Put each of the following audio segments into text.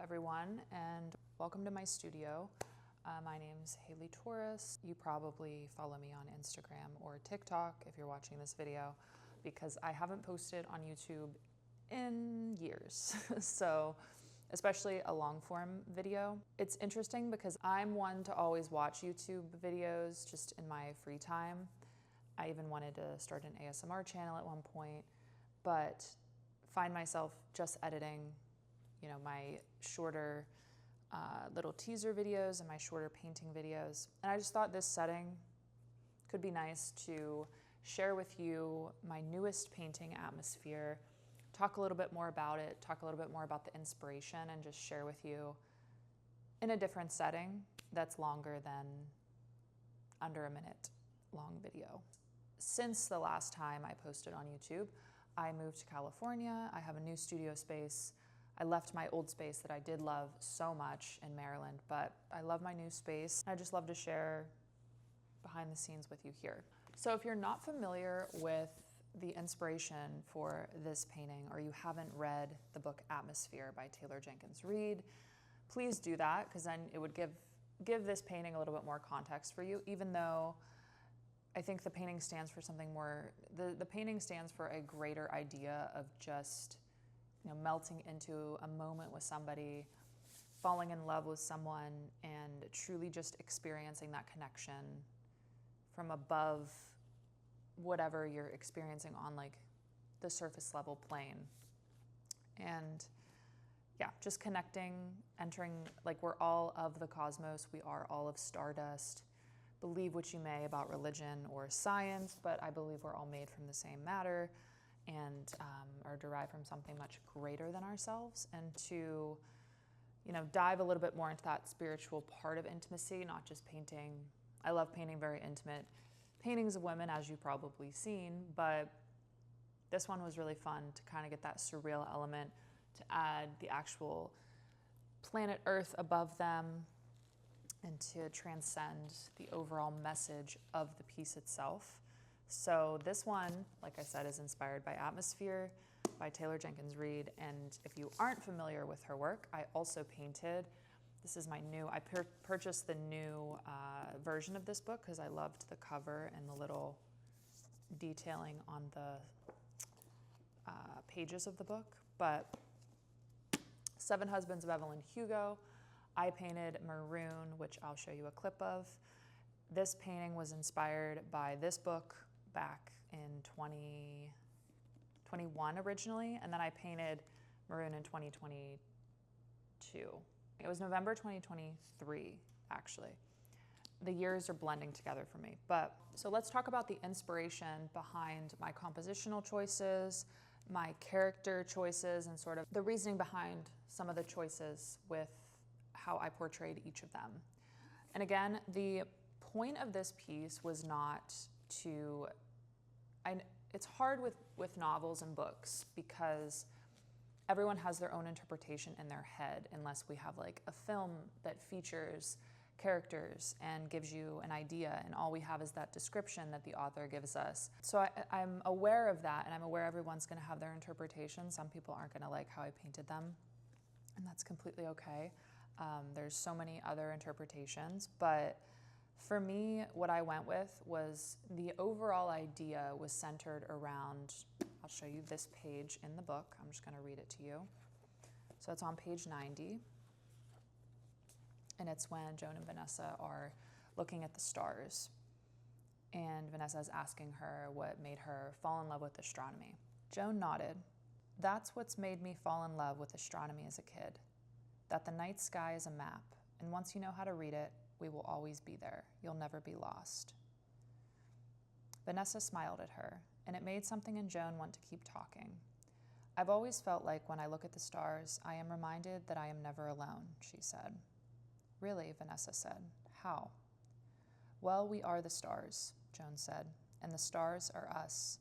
everyone, and welcome to my studio. My name's Haley Torres. You probably follow me on Instagram or TikTok if you're watching this video, because I haven't posted on YouTube in years. So, especially a long form video. It's interesting because I'm one to always watch YouTube videos just in my free time. I even wanted to start an ASMR channel at one point, but find myself just editing, my shorter little teaser videos and my shorter painting videos. And I just thought this setting could be nice to share with you my newest painting, Atmosphere, talk a little bit more about it, talk a little bit more about the inspiration, and just share with you in a different setting that's longer than under a minute long video. Since the last time I posted on YouTube, I moved to California. I have a new studio space. I left my old space that I did love so much in Maryland, but I love my new space. I just love to share behind the scenes with you here. So if you're not familiar with the inspiration for this painting, or you haven't read the book Atmosphere by Taylor Jenkins Reid, please do that, because then it would give this painting a little bit more context for you, even though I think the painting stands for something more. The painting stands for a greater idea of just melting into a moment with somebody, falling in love with someone, and truly just experiencing that connection from above whatever you're experiencing on like the surface level plane. And yeah, just connecting, entering, like we're all of the cosmos, we are all of stardust. Believe what you may about religion or science, but I believe we're all made from the same matter and are derived from something much greater than ourselves. And to dive a little bit more into that spiritual part of intimacy, not just painting. I love painting very intimate paintings of women, as you've probably seen, but this one was really fun to kind of get that surreal element, to add the actual planet Earth above them, and to transcend the overall message of the piece itself. So this one, like I said, is inspired by Atmosphere by Taylor Jenkins Reid. And if you aren't familiar with her work, I also painted, this is my new, I purchased the new version of this book because I loved the cover and the little detailing on the pages of the book. But Seven Husbands of Evelyn Hugo, I painted Maroon, which I'll show you a clip of. This painting was inspired by this book back in 2021 originally, and then I painted Maroon in 2022. It was November 2023, actually. The years are blending together for me. But so let's talk about the inspiration behind my compositional choices, my character choices, and sort of the reasoning behind some of the choices with how I portrayed each of them. And again, the point of this piece was not to, it's hard with novels and books because everyone has their own interpretation in their head, unless we have like a film that features characters and gives you an idea, and all we have is that description that the author gives us. So I'm aware of that, and I'm aware everyone's gonna have their interpretation. Some people aren't gonna like how I painted them, and that's completely okay. There's so many other interpretations, but for me, what I went with was the overall idea was centered around, I'll show you this page in the book. I'm just gonna read it to you. So it's on page 90. And it's when Joan and Vanessa are looking at the stars. And Vanessa is asking her what made her fall in love with astronomy. Joan nodded. That's what's made me fall in love with astronomy as a kid. That the night sky is a map, and once you know how to read it, we will always be there. You'll never be lost. Vanessa smiled at her, and it made something in Joan want to keep talking. I've always felt like when I look at the stars, I am reminded that I am never alone, she said. Really, Vanessa said. How? Well, we are the stars, Joan said, and the stars are us.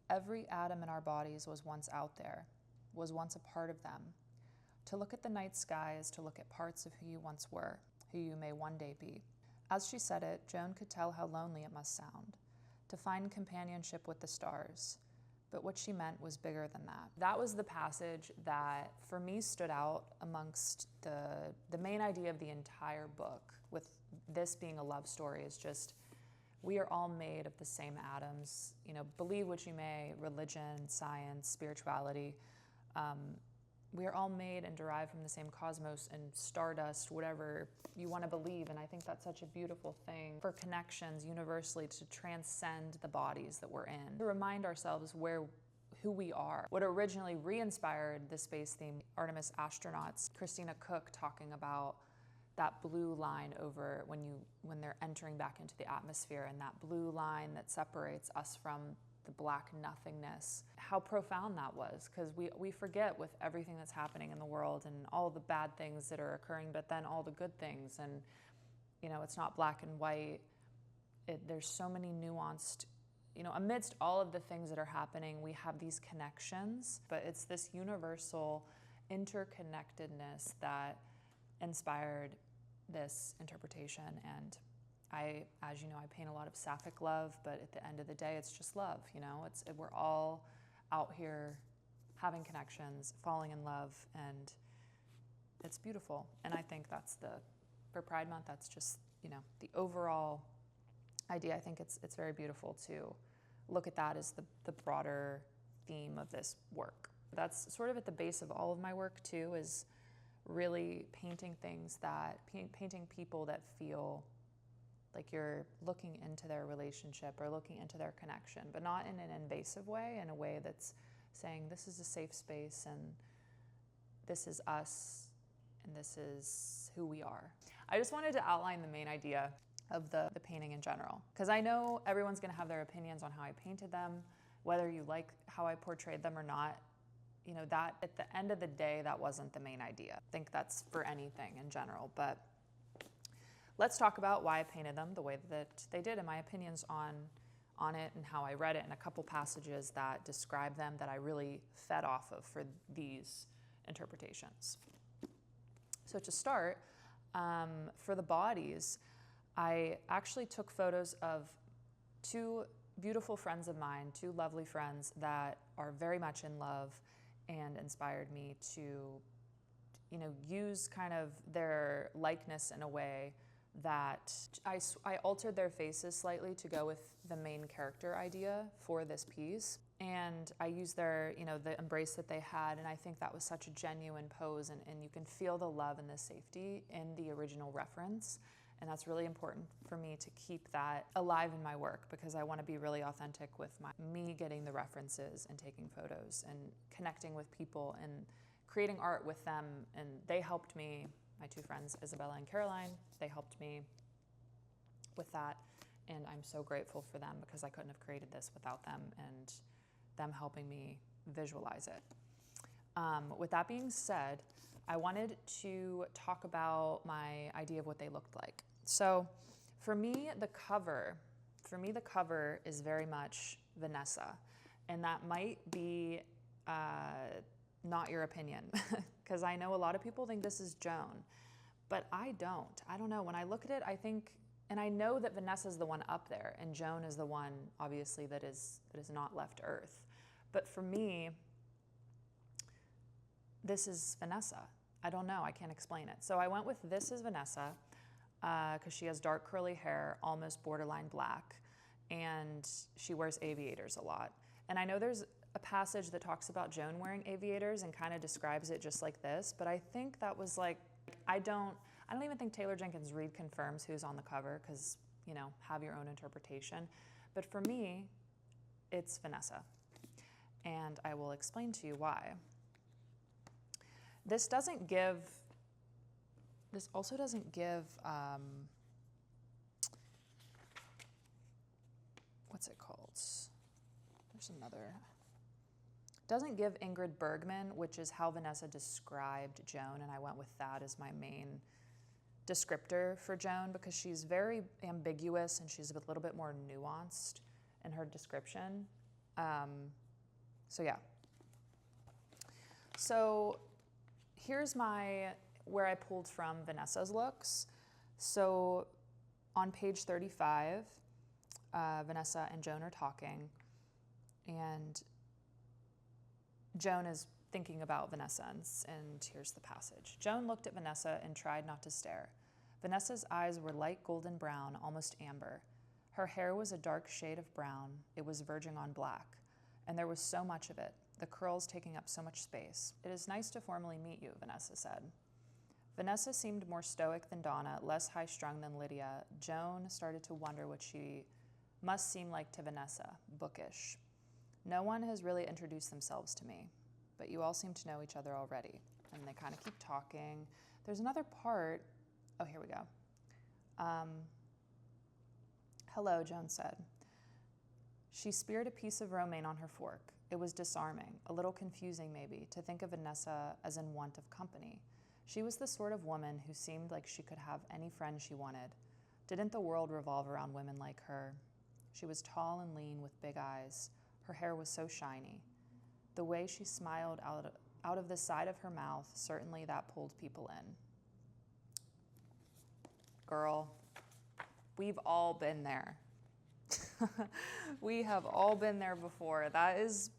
Every atom in our bodies was once out there, was once a part of them. To look at the night sky is to look at parts of who you once were, who you may one day be. As she said it, Joan could tell how lonely it must sound, to find companionship with the stars, but what she meant was bigger than that. That was the passage that for me stood out amongst the main idea of the entire book, with this being a love story, is just we are all made of the same atoms. You know, believe what you may, religion, science, spirituality. We are all made and derived from the same cosmos and stardust, whatever you want to believe. And I think that's such a beautiful thing for connections universally to transcend the bodies that we're in, to remind ourselves who we are. What originally re-inspired the space-themed Artemis astronauts, Christina Cook talking about that blue line over when they're entering back into the atmosphere, and that blue line that separates us from the black nothingness, how profound that was, because we forget with everything that's happening in the world and all the bad things that are occurring, but then all the good things, and you know, it's not black and white. There's so many nuanced, you know, amidst all of the things that are happening, we have these connections, but it's this universal interconnectedness that inspired this interpretation. And I, as you know, I paint a lot of sapphic love, but at the end of the day, it's just love, you know? We're all out here having connections, falling in love, and it's beautiful. And I think that's for Pride Month, that's just, you know, the overall idea. I think it's very beautiful to look at that as the broader theme of this work. That's sort of at the base of all of my work too, is really painting painting people that feel like you're looking into their relationship or looking into their connection, but not in an invasive way, in a way that's saying this is a safe space and this is us and this is who we are. I just wanted to outline the main idea of the painting in general, because I know everyone's gonna have their opinions on how I painted them, whether you like how I portrayed them or not. You know, that at the end of the day, that wasn't the main idea. I think that's for anything in general, but let's talk about why I painted them the way that they did, and my opinions on it and how I read it, and a couple passages that describe them that I really fed off of for these interpretations. So to start, for the bodies, I actually took photos of two beautiful friends of mine, two lovely friends that are very much in love and inspired me to, you know, use kind of their likeness in a way that I altered their faces slightly to go with the main character idea for this piece. And I used their, you know, the embrace that they had, and I think that was such a genuine pose, and you can feel the love and the safety in the original reference. And that's really important for me to keep that alive in my work, because I want to be really authentic with me getting the references and taking photos and connecting with people and creating art with them. And they helped me, my two friends, Isabella and Caroline, they helped me with that. And I'm so grateful for them, because I couldn't have created this without them and them helping me visualize it. With that being said, I wanted to talk about my idea of what they looked like. So for me, the cover is very much Vanessa. And that might be not your opinion, because I know a lot of people think this is Joan, but I don't know. When I look at it, I think, and I know that Vanessa's the one up there, and Joan is the one, obviously, that is not left Earth. But for me, this is Vanessa. I don't know, I can't explain it. So I went with this is Vanessa, because she has dark curly hair, almost borderline black, and she wears aviators a lot. And I know there's a passage that talks about Joan wearing aviators and kind of describes it just like this, but I think that was like, I don't even think Taylor Jenkins Reid confirms who's on the cover, because, you know, have your own interpretation. But for me, it's Vanessa. And I will explain to you why. This also doesn't give, what's it called? There's another. Doesn't give Ingrid Bergman, which is how Vanessa described Joan, and I went with that as my main descriptor for Joan, because she's very ambiguous and she's a little bit more nuanced in her description. So yeah. So here's where I pulled from Vanessa's looks. So on page 35, Vanessa and Joan are talking, and Joan is thinking about Vanessa, and here's the passage. Joan looked at Vanessa and tried not to stare. Vanessa's eyes were light golden brown, almost amber. Her hair was a dark shade of brown. It was verging on black, and there was so much of it, the curls taking up so much space. It is nice to formally meet you, Vanessa said. Vanessa seemed more stoic than Donna, less high-strung than Lydia. Joan started to wonder what she must seem like to Vanessa, bookish. No one has really introduced themselves to me, but you all seem to know each other already. And they kind of keep talking. There's another part. Oh, here we go. Hello, Joan said. She speared a piece of romaine on her fork. It was disarming, a little confusing maybe, to think of Vanessa as in want of company. She was the sort of woman who seemed like she could have any friend she wanted. Didn't the world revolve around women like her? She was tall and lean with big eyes. Her hair was so shiny. The way she smiled out of the side of her mouth, certainly that pulled people in. Girl, we've all been there. We have all been there before. That is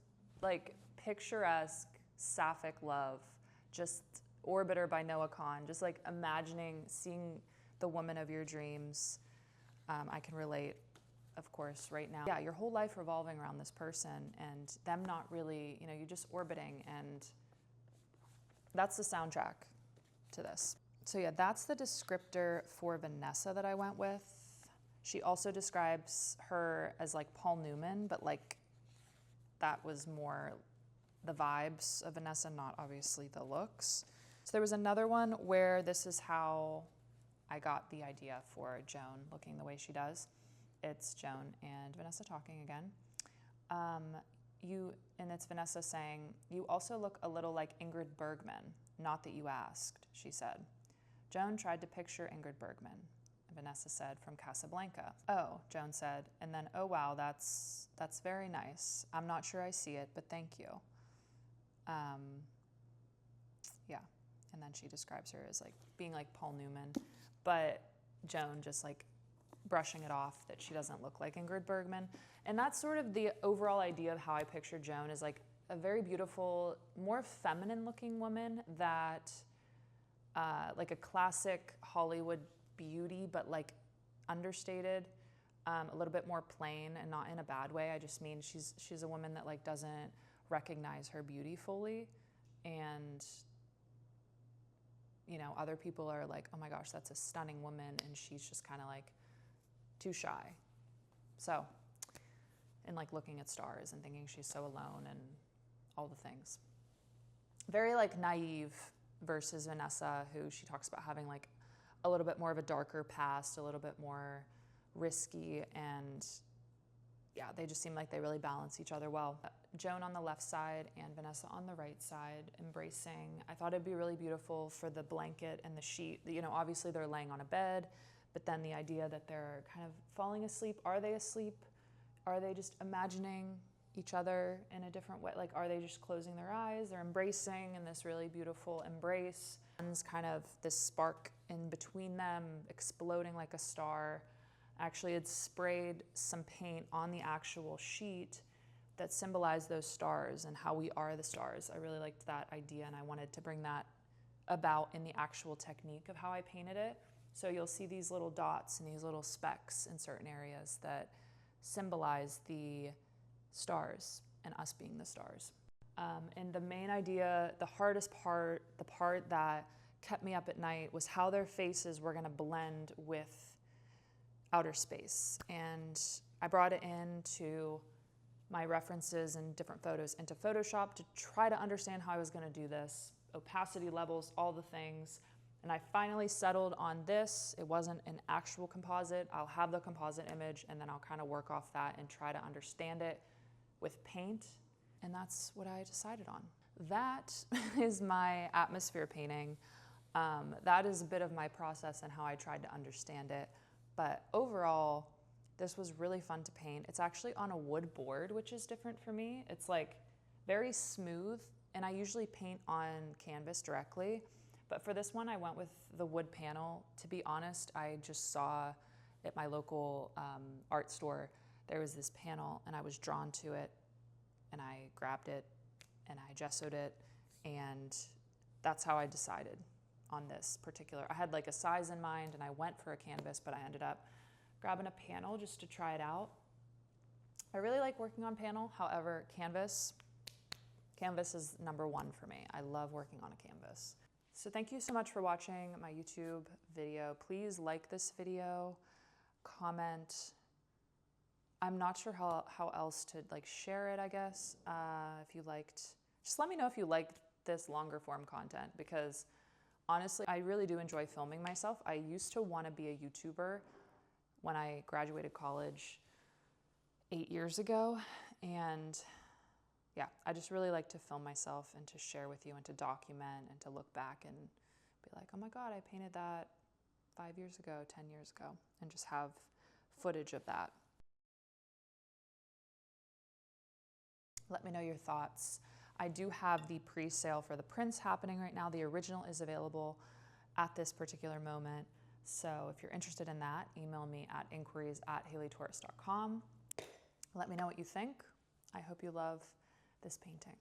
like picturesque sapphic love, just Orbiter by Noah Kahn, just like imagining seeing the woman of your dreams. I can relate, of course, right now. Yeah, your whole life revolving around this person and them not really, you're just orbiting, and that's the soundtrack to this. So yeah, that's the descriptor for Vanessa that I went with. She also describes her as like Paul Newman, but like that was more the vibes of Vanessa, not obviously the looks. So there was another one where this is how I got the idea for Joan looking the way she does. It's Joan and Vanessa talking again. And it's Vanessa saying, "You also look a little like Ingrid Bergman, not that you asked," she said. Joan tried to picture Ingrid Bergman. Vanessa said, "From Casablanca." "Oh," Joan said, and then, "Oh wow, that's very nice. I'm not sure I see it, but thank you." Yeah, and then she describes her as like being like Paul Newman, but Joan just like brushing it off that she doesn't look like Ingrid Bergman. And that's sort of the overall idea of how I picture Joan, is like a very beautiful, more feminine looking woman that like a classic Hollywood beauty, but like understated, a little bit more plain, and not in a bad way. I just mean she's a woman that like doesn't recognize her beauty fully, and other people are like, "Oh my gosh, that's a stunning woman," and she's just kind of like too shy. So, and like looking at stars and thinking she's so alone and all the things. Very like naive versus Vanessa, who she talks about having like a little bit more of a darker past, a little bit more risky, and yeah, they just seem like they really balance each other well. Joan on the left side and Vanessa on the right side, embracing. I thought it'd be really beautiful for the blanket and the sheet. Obviously they're laying on a bed, but then the idea that they're kind of falling asleep. Are they asleep? Are they just imagining each other in a different way? Like, are they just closing their eyes? They're embracing in this really beautiful embrace. And kind of this spark in between them, exploding like a star. Actually had sprayed some paint on the actual sheet that symbolized those stars and how we are the stars. I really liked that idea, and I wanted to bring that about in the actual technique of how I painted it. So you'll see these little dots and these little specks in certain areas that symbolize the stars and us being the stars. And the main idea, the hardest part, the part that kept me up at night, was how their faces were gonna blend with outer space. And I brought it into my references and different photos into Photoshop to try to understand how I was gonna do this, opacity levels, all the things. And I finally settled on this. It wasn't an actual composite. I'll have the composite image, and then I'll kind of work off that and try to understand it with paint. And that's what I decided on. That is my atmosphere painting. That is a bit of my process and how I tried to understand it. But overall, this was really fun to paint. It's actually on a wood board, which is different for me. It's like very smooth, and I usually paint on canvas directly. But for this one, I went with the wood panel. To be honest, I just saw at my local art store, there was this panel, and I was drawn to it, and I grabbed it and I gessoed it, and that's how I decided on this particular. I had like a size in mind and I went for a canvas, but I ended up grabbing a panel just to try it out. I really like working on panel. However, canvas is number one for me. I love working on a canvas. So thank you so much for watching my YouTube video. Please like this video, comment. I'm not sure how else to like share it, I guess. If you liked, just let me know if you liked this longer form content, because honestly, I really do enjoy filming myself. I used to want to be a YouTuber when I graduated college 8 years ago, and yeah, I just really like to film myself and to share with you and to document and to look back and be like, oh my God, I painted that 5 years ago, 10 years ago, and just have footage of that. Let me know your thoughts. I do have the pre-sale for the prints happening right now. The original is available at this particular moment. So if you're interested in that, email me at inquiries@haleytorres.com. Let me know what you think. I hope you love this painting.